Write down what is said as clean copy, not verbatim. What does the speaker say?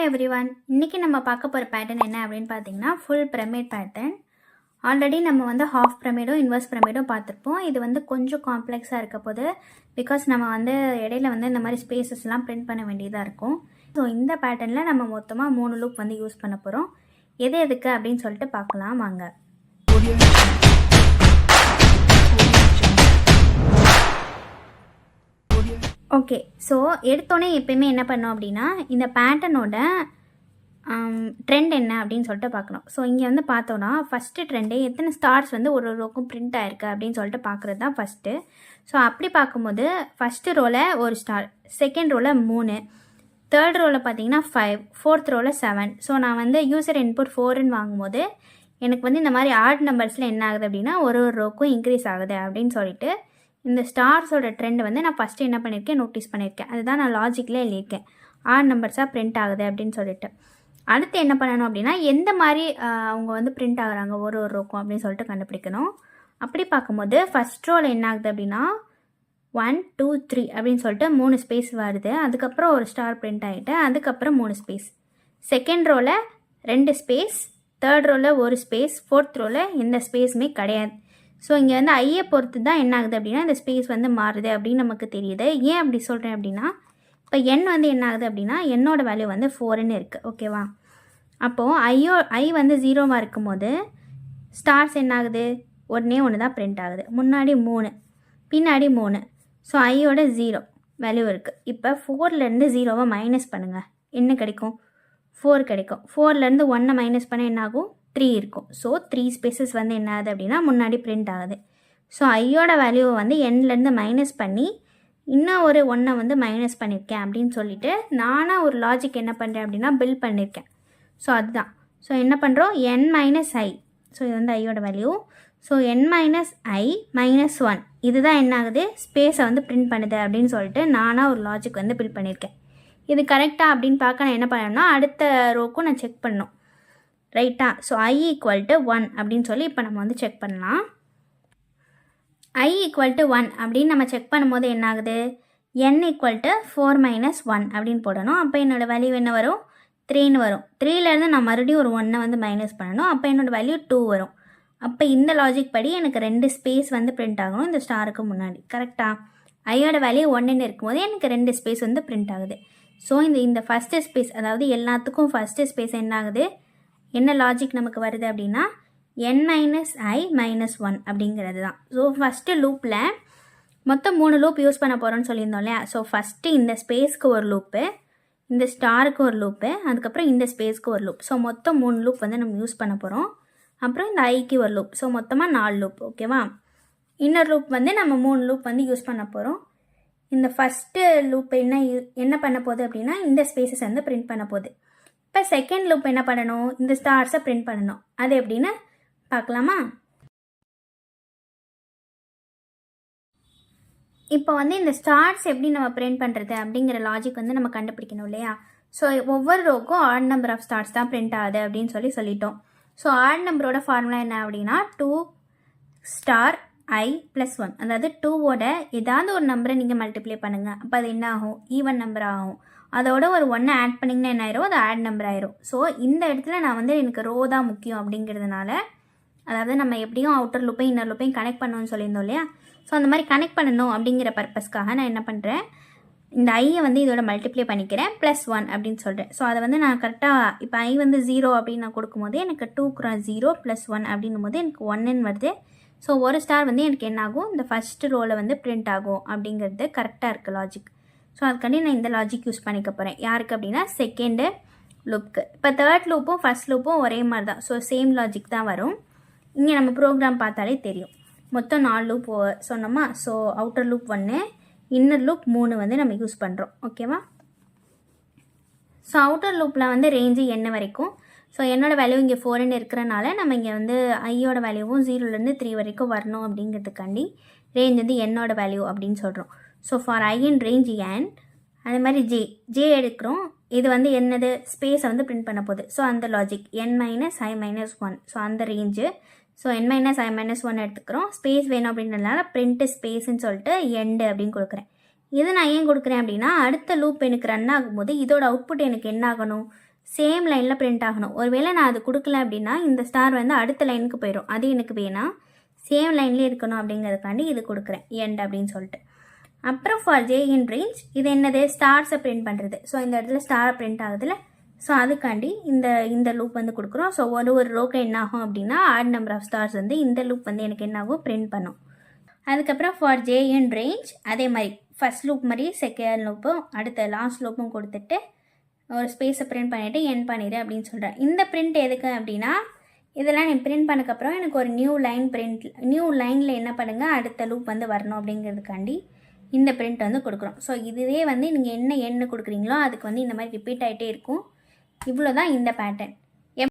Hi everyone. இன்றைக்கி நம்ம பார்க்க போகிற பேட்டர்ன் என்ன அப்படின்னு பார்த்தீங்கன்னா ஃபுல் பிரமிட் பேட்டர்ன். ஆல்ரெடி நம்ம வந்து ஹாஃப் பிரமிடும் இன்வெர்ஸ் பிரமிடும் பார்த்துருப்போம். இது வந்து கொஞ்சம் காம்ப்ளெக்ஸாக இருக்க போது பிகாஸ் நம்ம வந்து இடையில வந்து இந்த மாதிரி ஸ்பேசஸ்லாம் பிரிண்ட் பண்ண வேண்டியதாக இருக்கும். ஸோ இந்த பேட்டர்னில் நம்ம மொத்தமாக 3 லூப் வந்து யூஸ் பண்ண போகிறோம். எது எதுக்கு அப்படின்னு சொல்லிட்டு பார்க்கலாம் வாங்க. ஓகே, ஸோ எடுத்தோடனே எப்பயுமே என்ன பண்ணோம் அப்படின்னா இந்த பேட்டர்னோட ட்ரெண்ட் என்ன அப்படின்னு சொல்லிட்டு பார்க்கணும். ஸோ இங்கே வந்து பார்த்தோன்னா ஃபஸ்ட்டு ட்ரெண்டே எத்தனை ஸ்டார்ஸ் வந்து ஒரு ரோக்கும் பிரிண்ட் ஆயிருக்கு அப்படின்னு சொல்லிட்டு பார்க்குறது தான் ஃபஸ்ட்டு. ஸோ அப்படி பார்க்கும்போது ஃபஸ்ட்டு ரோவில் ஒரு ஸ்டார், செகண்ட் ரோவில் 3, தேர்ட் ரோவில் பார்த்தீங்கன்னா 5, ஃபோர்த் ரோவில் 7. ஸோ நான் வந்து யூசர் இன்புட் 4ன்னு வாங்கும்போது எனக்கு வந்து இந்த மாதிரி ஆட் நம்பர்ஸில் என்ன ஆகுது அப்படின்னா ஒரு ரோக்கும் இன்க்ரீஸ் ஆகுது அப்படின்னு சொல்லிட்டு இந்த ஸ்டார்ஸோட ட்ரெண்ட் வந்து நான் ஃபஸ்ட்டு என்ன பண்ணியிருக்கேன், நோட்டீஸ் பண்ணியிருக்கேன். அதுதான் நான் லாஜிக்கில் எழுதியிருக்கேன், ஆட் நம்பர்ஸாக பிரிண்ட் ஆகுது அப்படின்னு சொல்லிட்டு. அடுத்து என்ன பண்ணணும் அப்படின்னா எந்த மாதிரி அவங்க வந்து பிரிண்ட் ஆகுறாங்க ஒரு ரோக்கும் அப்படின்னு சொல்லிட்டு கண்டுபிடிக்கணும். அப்படி பார்க்கும்போது ஃபஸ்ட் ரோவில் என்ன ஆகுது அப்படின்னா 1 2 3 அப்படின்னு சொல்லிட்டு 3 ஸ்பேஸ் வருது. அதுக்கப்புறம் ஒரு ஸ்டார் பிரிண்ட் ஆகிட்டு அதுக்கப்புறம் 3 ஸ்பேஸ். செகண்ட் ரோவில் 2 ஸ்பேஸ், தேர்ட் ரோவில் 1 ஸ்பேஸ், ஃபோர்த் ரோவில் எந்த ஸ்பேஸுமே கிடையாது. ஸோ இங்கே வந்து ஐயை பொறுத்து தான் என்ன ஆகுது அப்படின்னா இந்த ஸ்பேஸ் வந்து மாறுது அப்படின்னு நமக்கு தெரியுது. ஏன் அப்படி சொல்கிறேன் அப்படின்னா இப்போ என் வந்து என்ன ஆகுது அப்படின்னா என்னோட வேல்யூ வந்து 4ன்னு இருக்குது. ஓகேவா? அப்போது ஐ வந்து 0வாக இருக்கும்போது ஸ்டார்ஸ் என்ன ஆகுது, ஒன்று தான் பிரிண்ட் ஆகுது. முன்னாடி 3, பின்னாடி 3. ஸோ ஐயோட 0 வேல்யூ இருக்குது. இப்போ 4லேருந்து 0வை மைனஸ் பண்ணுங்கள், என்ன கிடைக்கும், 4 கிடைக்கும். 4லேருந்து 1 மைனஸ் பண்ண என்ன ஆகும், 3 இருக்கும். ஸோ 3 ஸ்பேசஸ் வந்து என்ன ஆகுது அப்படின்னா முன்னாடி பிரிண்ட் ஆகுது. ஸோ ஐயோட வேல்யூவை வந்து எண்லேருந்து மைனஸ் பண்ணி இன்னும் ஒரு 1 வந்து மைனஸ் பண்ணியிருக்கேன் அப்படின்னு சொல்லிட்டு நானாக ஒரு லாஜிக் என்ன பண்ணுறேன் அப்படின்னா பில்ட் பண்ணியிருக்கேன். ஸோ அதுதான். ஸோ என்ன பண்ணுறோம், n மைனஸ் ஐ. ஸோ இது வந்து ஐயோட வேல்யூ. ஸோ n மைனஸ் ஐ மைனஸ் 1 இதுதான் என்ன ஆகுது, ஸ்பேஸை வந்து பிரிண்ட் பண்ணுது அப்படின்னு சொல்லிட்டு நானாக ஒரு லாஜிக் வந்து பில்ட் பண்ணியிருக்கேன். இது கரெக்டாக அப்படின்னு பார்க்க நான் என்ன பண்ணணும்னா அடுத்த ரோக்கும் நான் செக் பண்ணணும், ரைட்டா? ஸோ i = 1 அப்படின்னு சொல்லி இப்போ நம்ம வந்து செக் பண்ணலாம். i = 1 அப்படின்னு நம்ம செக் பண்ணும்போது என்ன ஆகுது, n = 4 - 1 அப்படின்னு போடணும். அப்போ என்னோடய வேல்யூ என்ன வரும், 3ன்னு வரும். 3லேருந்து நான் மறுபடியும் ஒரு 1 வந்து மைனஸ் பண்ணணும். அப்போ என்னோடய வேல்யூ 2 வரும். அப்போ இந்த லாஜிக் படி எனக்கு 2 ஸ்பேஸ் வந்து பிரிண்ட் ஆகணும் இந்த ஸ்டாருக்கு முன்னாடி, கரெக்டாக? ஐயோட வேல்யூ 1ன்னு இருக்கும்போது எனக்கு 2 ஸ்பேஸ் வந்து பிரிண்ட் ஆகுது. ஸோ இந்த ஃபஸ்ட்டு ஸ்பேஸ், அதாவது எல்லாத்துக்கும் ஃபஸ்ட்டு ஸ்பேஸ் என்ன ஆகுது, என்ன லாஜிக் நமக்கு வருது அப்படின்னா n - i - 1 அப்படிங்கிறது தான். ஸோ ஃபஸ்ட்டு லூப்பில் மொத்தம் 3 லூப் யூஸ் பண்ண போகிறோன்னு சொல்லியிருந்தோம் இல்லையா? ஸோ ஃபஸ்ட்டு இந்த ஸ்பேஸ்க்கு ஒரு லூப்பு, இந்த ஸ்டாருக்கு ஒரு லூப்பு, அதுக்கப்புறம் இந்த ஸ்பேஸ்க்கு ஒரு லூப். ஸோ மொத்தம் 3 லூப் வந்து நம்ம யூஸ் பண்ண போகிறோம். அப்புறம் இந்த ஐக்கு ஒரு லூப். ஸோ மொத்தமாக 4 லூப். ஓகேவா? இன்னொரு லூப் வந்து நம்ம 3 லூப் வந்து யூஸ் பண்ண போகிறோம். இந்த ஃபஸ்ட்டு லூப் என்ன பண்ண போகுது அப்படின்னா இந்த ஸ்பேசஸ் வந்து பிரிண்ட் பண்ண போகுது. இப்போ செகண்ட் லூப் என்ன பண்ணணும், இந்த ஸ்டார்ஸை பிரிண்ட் பண்ணணும். அது எப்படின்னு பார்க்கலாமா? இப்போ வந்து இந்த ஸ்டார்ஸ் எப்படி நம்ம பிரிண்ட் பண்ணுறது அப்படிங்கிற லாஜிக் வந்து நம்ம கண்டுபிடிக்கணும் இல்லையா? ஸோ ஒவ்வொரு ரோக்கும் ஆட் நம்பர் ஆஃப் ஸ்டார்ஸ் தான் பிரிண்ட் ஆகுது அப்படின்னு சொல்லிட்டோம். ஸோ ஆட் நம்பரோட ஃபார்முலா என்ன அப்படின்னா 2 ஸ்டார் i + 1. அதாவது 2வோட ஏதாவது ஒரு நம்பரை நீங்கள் மல்டிப்ளை பண்ணுங்கள். அப்போ அது என்ன ஆகும், ஈவன் நம்பர் ஆகும். அதோட ஒரு 1 ஆட் பண்ணிங்கன்னா என்ன ஆயிரும், அது ஆட் நம்பர் ஆயிரும். ஸோ இந்த இடத்துல நான் வந்து எனக்கு ரோ தான் முக்கியம் அப்படிங்கிறதுனால, அதாவது நம்ம எப்படியும் அவுட்டர் லூப்பையும் இன்னர் லூப்பையும் கனெக்ட் பண்ணணும்னு சொல்லியிருந்தோம் இல்லையா? ஸோ அந்த மாதிரி கனெக்ட் பண்ணணும் அப்படிங்கிற பர்பஸ்க்காக நான் என்ன பண்ணுறேன், இந்த ஐயை வந்து இதோட மல்டிப்ளை பண்ணிக்கிறேன் +1 அப்படின்னு சொல்கிறேன். ஸோ அதை வந்து நான் கரெக்டாக இப்போ ஐ வந்து 0 அப்படின்னு நான் கொடுக்கும்போது எனக்கு 2 × 0 + 1 அப்படின்னும் போது எனக்கு 1ன்னு வருது. ஸோ ஒரு ஸ்டார் வந்து எனக்கு என்ன ஆகும், இந்த ஃபஸ்ட்டு ரோவில் வந்து பிரிண்ட் ஆகும் அப்படிங்கிறது கரெக்டாக இருக்குது லாஜிக். ஸோ அதுக்காண்டி நான் இந்த லாஜிக் யூஸ் பண்ணிக்க போகிறேன். யாருக்கு அப்படின்னா செகண்டு லூப்புக்கு. இப்போ தேர்ட் லூப்பும் ஃபஸ்ட் லூப்பும் ஒரே மாதிரி தான். ஸோ சேம் லாஜிக் தான் வரும். இங்கே நம்ம ப்ரோக்ராம் பார்த்தாலே தெரியும். மொத்தம் 4 லூப் சொன்னோமா? So outer loop 1, inner loop 3 வந்து நம்ம யூஸ் பண்ணுறோம். ஓகேவா? ஸோ அவுட்டர் லூப்பில் வந்து ரேஞ்சு என்ன வரைக்கும், ஸோ என்னோடய வேல்யூ இங்கே 4ன்னு இருக்கிறனால நம்ம இங்கே வந்து ஐயோட வேல்யூவும் 0லேருந்து 3 வரைக்கும் வரணும் அப்படிங்கிறதுக்காண்டி ரேஞ்ச் வந்து என்னோட வேல்யூ அப்படின்னு சொல்கிறோம். So for I in range n, அதே மாதிரி ஜே எடுக்கிறோம். இது வந்து என்னது, ஸ்பேஸை வந்து பிரிண்ட் பண்ண போகுது. ஸோ அந்த லாஜிக் n - i - 1. ஸோ அந்த ரேஞ்சு. ஸோ n - i - 1 எடுத்துக்கிறோம். ஸ்பேஸ் வேணும் அப்படின்றதுனால பிரிண்ட் ஸ்பேஸ்ன்னு சொல்லிட்டு எண்டு அப்படின்னு கொடுக்குறேன். இது நான் ஏன் கொடுக்குறேன் அப்படின்னா அடுத்த லூப் எனக்கு ரன் ஆகும்போது இதோட அவுட்புட் எனக்கு என்ன ஆகணும், சேம் லைனில் பிரிண்ட் ஆகணும். ஒருவேளை நான் அது கொடுக்கல அப்படின்னா இந்த ஸ்டார் வந்து அடுத்த லைனுக்கு போயிடும். அது எனக்கு வேணாம், சேம் லைன்லேயே இருக்கணும் அப்படிங்கிறதுக்காண்டி இது கொடுக்குறேன் எண்ட் அப்படின்னு சொல்லிட்டு. அப்புறம் ஃபார் ஜே இன் ரேஞ்ச் இது என்னது, ஸ்டார்ஸை பிரிண்ட் பண்ணுறது. ஸோ இந்த இடத்துல ஸ்டார் பிரிண்ட் ஆகுதுல்ல, ஸோ அதுக்காண்டி இந்த லூப் வந்து கொடுக்குறோம். ஸோ ஒரு ரோக்கு என்ன ஆகும் அப்படின்னா ஆட் நம்பர் ஆஃப் ஸ்டார்ஸ் வந்து இந்த லூப் வந்து எனக்கு என்ன ஆகும், பிரிண்ட் பண்ணும். அதுக்கப்புறம் ஃபார் ஜே இன் ரேஞ்ச் அதே மாதிரி ஃபஸ்ட் லூப் மாதிரி செகண்ட் லூப்பும் அடுத்த லாஸ்ட் லூப்பும் கொடுத்துட்டு ஒரு ஸ்பேஸை பிரிண்ட் பண்ணிவிட்டு என் பண்ணிடு அப்படின்னு சொல்கிறேன். இந்த பிரிண்ட் எதுக்கு அப்படின்னா இதெல்லாம் நீ பிரிண்ட் பண்ணக்கப்புறம் எனக்கு ஒரு நியூ லைனில் என்ன பண்ணுங்கள், அடுத்த லூப் வந்து வரணும் அப்படிங்கிறதுக்காண்டி இந்த பிரிண்ட் வந்து கொடுக்குறோம். ஸோ இதுவே வந்து நீங்கள் என்ன எண்ணு கொடுக்குறீங்களோ அதுக்கு வந்து இந்த மாதிரி ரிப்பீட் ஆகிட்டே இருக்கும். இவ்வளோ தான் இந்த பேட்டர்ன்.